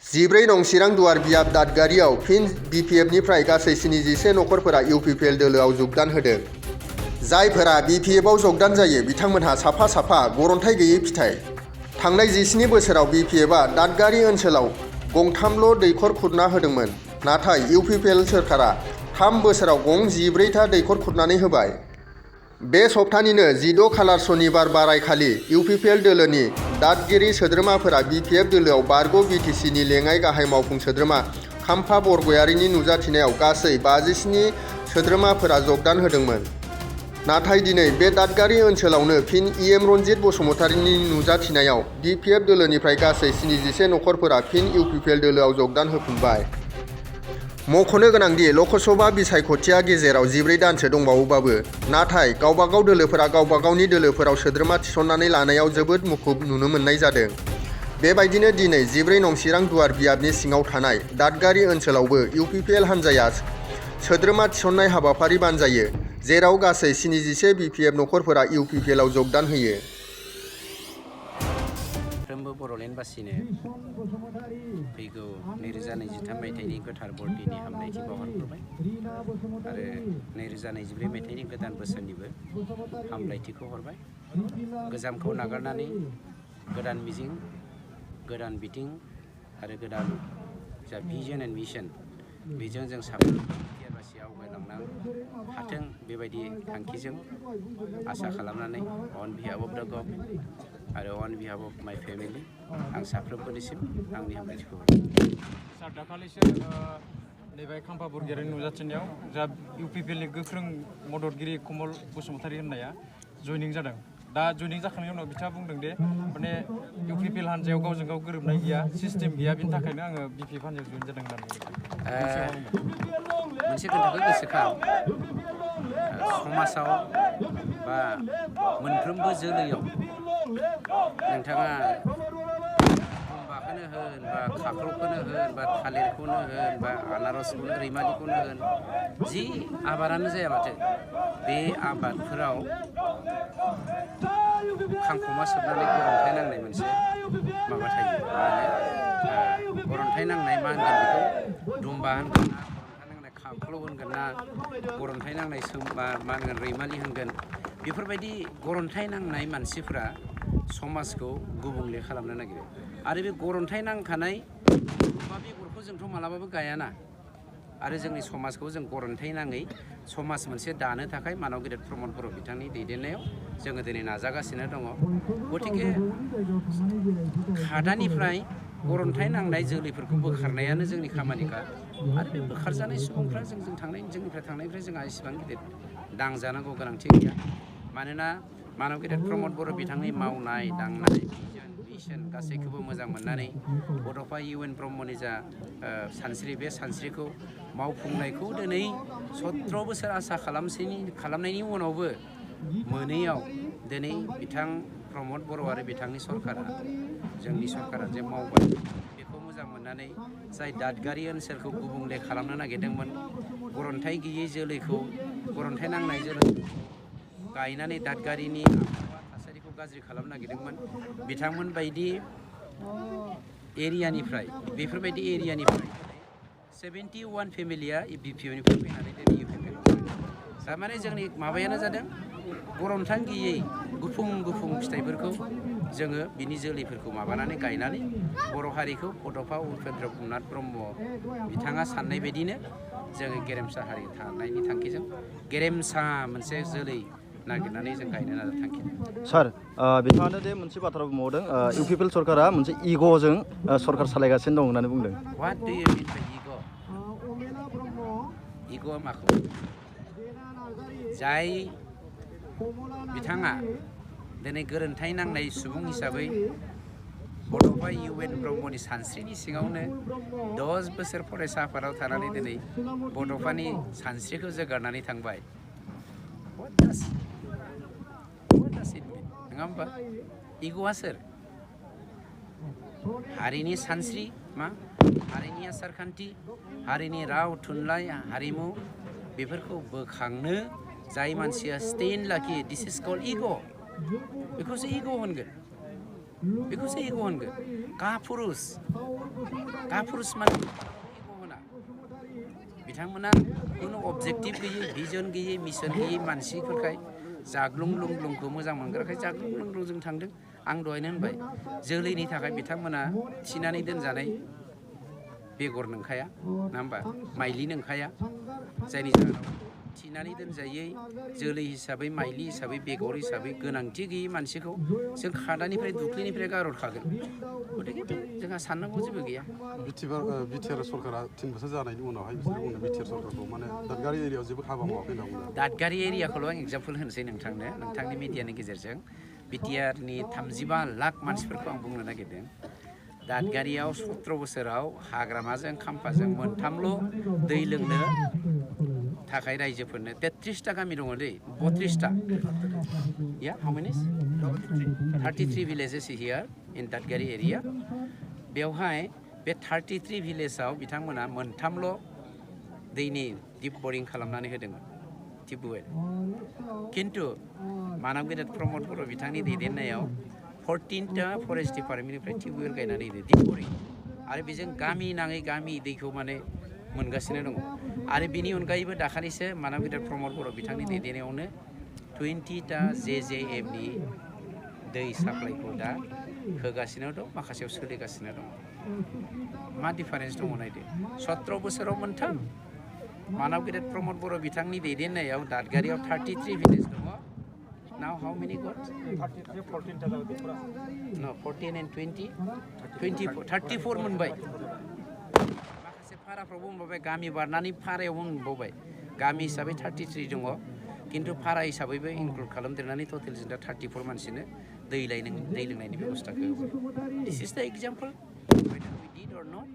14 नं चिरां दुवार बियाब दादगारियाव फिन बिपिएफनिफ्राय गासै 71 नखरफोरा इउपिपिएल दोलोआव जगदान होदों। जायफोरा बिपिएफआव जगदान जायो बिथांमोनहा साफा साफा गरन्थाइ गैयै फिथाइ। थांनाय 17 बोसोराव बिपिएफआ दादगारि ओनसोलाव गंथामल' दैखर खुरना होदोंमोन, नाथाय इउपिपिएल सोरखारा 3 बोसोराव गं 14था दैखर खुरनानै होबाय। बे सप्तानिनो 16 खालार सनिबार बारायखालि इउपिपिएल दोलोनि दादगिरि सोद्रोमाफोरा बिपिएफ दोलोआव बारग' बिटिसिनि लेङाइ गाहाय मावफुं सोद्रोमा खाम्फा बरगयारिनि नुजाथिनायाव गासै 57 सोद्रोमाफोरा जगदान होदोंमोन। नाथाय दिनै बे दादगारि ओनसोलावनो फिन इएम रन्जित बसुमतारीनि नुजाथिनायाव बिपिएफ दोलोनिफ्राय गासै 71 नखरफोरा फिन इउपिपिएल दोलोआव जगदान होफिनबाय। मख'नो गोनांदि ल'कसभा बिसायख'थिया गेजेराव 14 दानसो दंबावोबाबो, नाथाय गावबागाव दोलोफोरा गावबागावनि दोलोफोराव सोद्रोमा थिसननानै लानायाव जोबोद मुखुब नुनो मोननाय जादों। बेबायदिनो दिनै 14 नं चिरां दुवार बियाबनि सिङाव थानाय दादगारि ओनसोलावबो इउपिपिएल हान्जाया सोद्रोमा थिसननाय हाबाफारि बानजायो, जेराव गासै 71 बिपिएफ नखरफोरा इउपिपिएलआव जगदान होयो। बर'लेण्डबासिनो फैगौ 2023 मायथाइनि गोथार बरदिननि हामलायथि बावहरग्रोबाय आरो 2024 मायथाइनि गोदान बोसोरनिबो हामलायथिखौ हरबाय। गोजामखौ नागारनानै गोदान मिजिं, गोदान बिथिं आरो गोदान जा भिजन एन्ड मिशन, बेजों जों साफ्रोम बिटिआरबासि आवगायलांनो हाथों बेबायदि थांखिजों आसा खालामनानै अन बिहाफ अफ द गभर्नमेन्ट आरो अन बिहाफ अफ माय फेमिलि आं साफ्रोमबोनिसिम आंनि हामलायथिखौ हरो। सार दाखालिसो नैबे खाम्फा बरगयारिनि नुजाथिनायाव जा इउपिपिएलनि गोख्रों मददगिरि कमल बसुमतारी होननाया जयनिं जादों। दा जयनिं जाखांनायनि उनाव बिथाङा बुंदों दे माने इउपिपिएल हान्जायाव गावजों गाव गोरोबनाय गैया, सिस्टेम गैया, बिनि थाखायनो आङो बिपिएफ हान्जायाव जयन जादों होननानै मोनसे खोथाखौ गोसोखां, समाजाव बा मोनफ्रोमबो जोलैयाव नोंथाङा खुम्बाखौनो होन बा खाख्लौखौनो होन बा थालिरखौनो होन बा आनारसखौनो रैमालिखौनो होन, जि आबादानो जाया माथो बे आबादफोराव खांखमा सोबनानै गरन्थाइ नांनाय मोनसे माबा थायो। गरन्थाइ नांनाय मा होनगोन बेखौ, दुम्बा होनगोन ना, गरन्थाइ नांनाय खाख्लौ होनगोन ना, गरन्थाइ नांनाय मा होनगोन रैमालि होनगोन, बेफोरबायदि गरन्थाइ नांनाय मानसिफोरा समाजखौ गुबुंले खालामनो नागिरो। आरो बे गरन्थाइ नांखानाय बा बेगरखौ जोंथ' मालाबाबो गायाना, आरो जोंनि समाजखौ जों गरन्थाइ नाङै समाज मोनसे दानो थाखाय मानव गेदेर प्रमद बर' बिथांनि दैदेननायाव जोङो दिनै नाजागासिनो दङ। गतिके हादानिफ्राय गरन्थाइ नांनाय जोलैफोरखौ बोखारनायानो जोंनि खामानिखा। आरो बे बोखारजानाय सुबुंफ्रा जोंनिफ्राय थांनायनिफ्राय जोंहा एसेबां गिदिर दांजानांगौ गोनांथि गैया। मानोना मानव गेदेर प्रमद बर' बिथांनि मावनाय दांनाय भिजन मिशन गासैखौबो मोजां मोननानै बड'फा इउएन ब्रह्मनि जा सानस्रि, बे सानस्रिखौ मावफुंनायखौ दिनै 17 बोसोर आसा खालामनायनि उनावबो मोनैयाव दिनै बिथां प्रमद बर' आरो बिथांनि सरकारा, जोंनि सरकारा जे मावबाय बेखौ मोजां मोननानै जाय दादगारि ओनसोलखौ गुबुंले खालामनो नागिरदोंमोन, गरन्थाइ गैयै जोलैखौ, गरन्थाइ नांनाय जोलैखौ गायनानै दादगारिनि आबहावा थासारिखौ गाज्रि खालामनो नागिरदोंमोन, बिथांमोन बायदि एरियानिफ्राय, बेफोरबायदि एरियानिफ्राय 71 फेमिलिया बिपिएफनिफ्राय फैनानै दिनै इउपिपिएल। थारमाने जोंनि माबायानो जादों गरन्थाइ गैयै गुफुं गुफुं फिथाइफोरखौ जोङो बिनि जोलैफोरखौ माबानानै गायनानै बर' हारिखौ बड'फा उपेन्द्र नाथ ब्रह्म बिथाङा साननाय बायदिनो जोङो गेरेमसा हारि थानायनि थांखिजों गेरेमसा मोनसे जोलै नागिरनानै जों गायनो नाजा थांखि। सार, बिथाङानो दे मोनसे बाथ्रा बुंबावदों, इउपिपिएल सरकारा मोनसे इग'जों सरकार सालायगासिनो दं होननानै बुंदों। What do you mean by ego? इग'आ माखौ? जाय बिथाङा दिनै गोरोन्थाइ नांनाय सुबुं हिसाबै बड'फा इउएन ब्रह्मनि सानस्रिनि सिङावनो 10 बोसोर फरायसा आफादाव थानानै दिनै बड'फानि सानस्रिखौ जोगारनानै थांबाय। What does it mean? नङा होमबा? इग'आ सोर? हारिनि सानस्रि मा? हारिनि आसारखान्थि, हारिनि राव थुनलाइ हारिमु, बेफोरखौ बोखांनो जाय मानसिया स्टेन लाखियो, दिस इज कल्ड इग'। बेखौसो इग' होनगोन। बेखौसो इग' होनगोन कापुरुष माने इग' होना बिथांमोना खुनु अबजेक्टिभ गैयै भिजन गैयै मिशन गैयै मानसिफोरखाय जाग्लुं लुंग्लुंखौ मोजां मोनग्राखाय जाग्लुं लुंग्लुंजों थांदों आं दहायनो होनबाय जोलैनि थाखाय बिथांमोना थिनानै दोनजानाय बेगर नंखाया नङा होमबा माइलि नंखाया जायनि जाहोनाव थिनानै दोनजायै जोलै हिसाबै माइलि हिसाबै बेगर हिसाबै गोनांथि गैयै मानसिखौ जों खादानिफ्राय दुख्लिनिफ्राय गारहरखागोन गथिखे जोंहा साननांगौ जेबो गैया बिटिआर सरकारा 3 बोसोर जानायनि उनावहाय बिसोर बुंदों बिटिआर सरकारखौ माने दादगारि एरियायाव जेबो हाबा मावाखै होनना बुंदों दादगारि एरियाखौल' आं एगजामपोल होनोसै नोंथांनि मिडियानि गेजेरजों बिटिआरनि 35 लाख मानसिफोरखौ आं बुंनो नागिरदों दादगारियाव 17 बोसोराव हाग्रामाजों खाम्फाजों मोनथामल' दै लोंनो थाखाय रायजोफोरनो 33टा गामि दङ दै 32टा या हाउ मेनि 33 villages here in दादगारि एरिया बेवहाय बे 33 भिलेजाव बिथांमोना मोनथामल' दैनि दिप बरिं खालामनानै होदोंमोन टिउबवेल खिन्थु मानाव गेदेर प्रमद बर' बिथांनि दैदेननायाव 14टा फरेस्ट डिपार्टमेन्टनिफ्राय टिउबवेल गायनानै होदों दिप बरिं आरो बेजों गामि नाङै गामि दैखौ माने मोनगासिनो दङ आरो बिनि अनगायैबो दाखालिसो मानाव गेदेर प्रमद बर' बिथांनि दैदेननायावनो 20टा JJMनि दै साप्लाइखौ दा होगासिनो दं माखासेयाव सोलिगासिनो दं मा डिफारेन्स दङ नायदो 17 बोसोराव मोनथाम मानाव गेदेर प्रमद बर' बिथांनि दैदेननायाव दादगारियाव 33 भिलेज दङ नाउ हाउ मेनि गट 14 and 20 24 34 मोनबाय माखासे फाराफ्रावबो मोनबावबाय गामि बारनानै फारायाव मोनबावबाय गामि हिसाबै 33 दङ खिन्थु फारा हिसाबैबो इनक्लुड खालामदेरनानै टटेल जों दा 34 मानसिनो दै लोंनायनि बेबस्थाखौ होबाय दिस इज द example whether we did or not